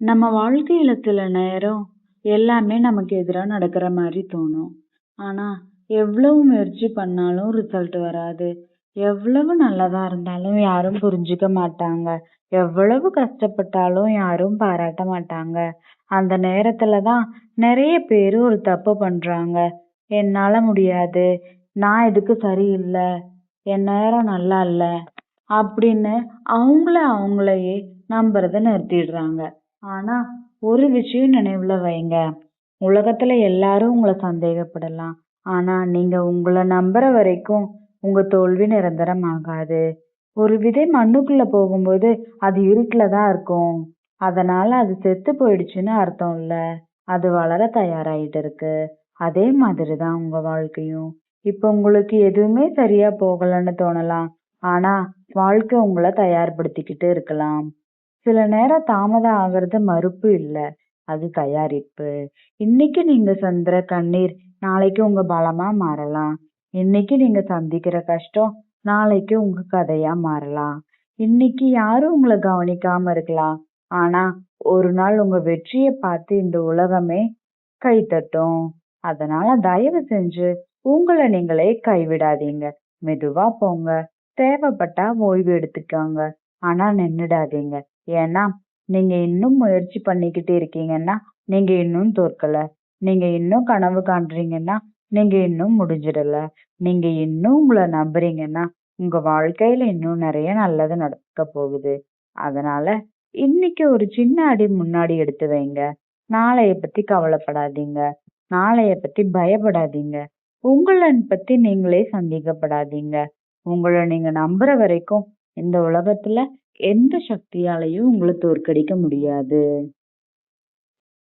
நம்ம வாழ்க்கையில சில நேரம் எல்லாமே நமக்கு எதிரா நடக்கிற மாதிரி தோணும். ஆனா, எவ்வளவு முயற்சி பண்ணாலும் ரிசல்ட் வராது. எவ்வளவு நல்லதா இருந்தாலும் யாரும் புரிஞ்சுக்க மாட்டாங்க. எவ்வளவு கஷ்டப்பட்டாலும் யாரும் பாராட்ட மாட்டாங்க. அந்த நேரத்துல தான் நிறைய பேரு ஒரு தப்பு பண்றாங்க. என்னால முடியாது. நான் இதுக்கு சரியில்ல. என் நேரம் நல்லா இல்ல. அப்படின்னு அவங்களையே நம்புறத நிறுத்திடுறாங்க. ஆனா, ஒரு விஷயம் நினைவுல வைங்க. உலகத்துல எல்லாரும் உங்கள சந்தேகப்படலாம். ஆனா, நீங்க உங்கள நம்புற வரைக்கும் உங்க தோல்வி நிரந்தரம் ஆகாது. ஒரு விதை மண்ணுக்குள்ள போகும்போது அது இருட்டுல தான் இருக்கும். அதனால அது செத்து போயிடுச்சுன்னு அர்த்தம் இல்ல. அது வளர தயாராயிட்டு இருக்கு. அதே மாதிரி தான் உங்க வாழ்க்கையும். இப்ப உங்களுக்கு எதுவுமே சரியா போகலன்னு தோணலாம். ஆனா, வாழ்க்கை உங்கள தயார்படுத்திக்கிட்டு இருக்கலாம். சில நேரம் தாமதம் ஆகுறது மறுப்பு இல்ல. அது தயாரிப்பு. இன்னைக்கு நீங்க சந்திர கண்ணீர் நாளைக்கு உங்க பலமா மாறலாம். இன்னைக்கு நீங்க சந்திக்கிற கஷ்டம் நாளைக்கு உங்க கதையா மாறலாம். இன்னைக்கு யாரும் உங்கள கவனிக்காம இருக்கலாம். ஆனா ஒரு நாள் உங்க வெற்றிய பார்த்து இந்த உலகமே கைத்தட்டும். அதனால தயவு செஞ்சு உங்கள நீங்களே கைவிடாதீங்க. மெதுவா போங்க. தேவைப்பட்டா ஓய்வு எடுத்துக்கோங்க. ஆனா நின்னுடாதீங்க. ஏன்னா நீங்க இன்னும் முயற்சி பண்ணிக்கிட்டு இருக்கீங்கன்னா நீங்க இன்னும் தோற்கல. நீங்க இன்னும் கனவு காண்றீங்கன்னா நீங்க இன்னும் முடிஞ்சிடல. நீங்க இன்னும் உங்களை நம்புறீங்கன்னா உங்க வாழ்க்கையில இன்னும் நிறைய நல்லது நடக்க போகுது. அதனால இன்னைக்கு ஒரு சின்ன அடி முன்னாடி எடுத்து வைங்க. நாளைய பத்தி கவலைப்படாதீங்க. நாளைய பத்தி பயப்படாதீங்க. உங்களை பத்தி நீங்களே சந்தேகப்படாதீங்க. உங்களை நீங்க நம்புற வரைக்கும் இந்த உலகத்துல எந்த சக்தியாலையும் உங்களை தோற்கடிக்க முடியாது.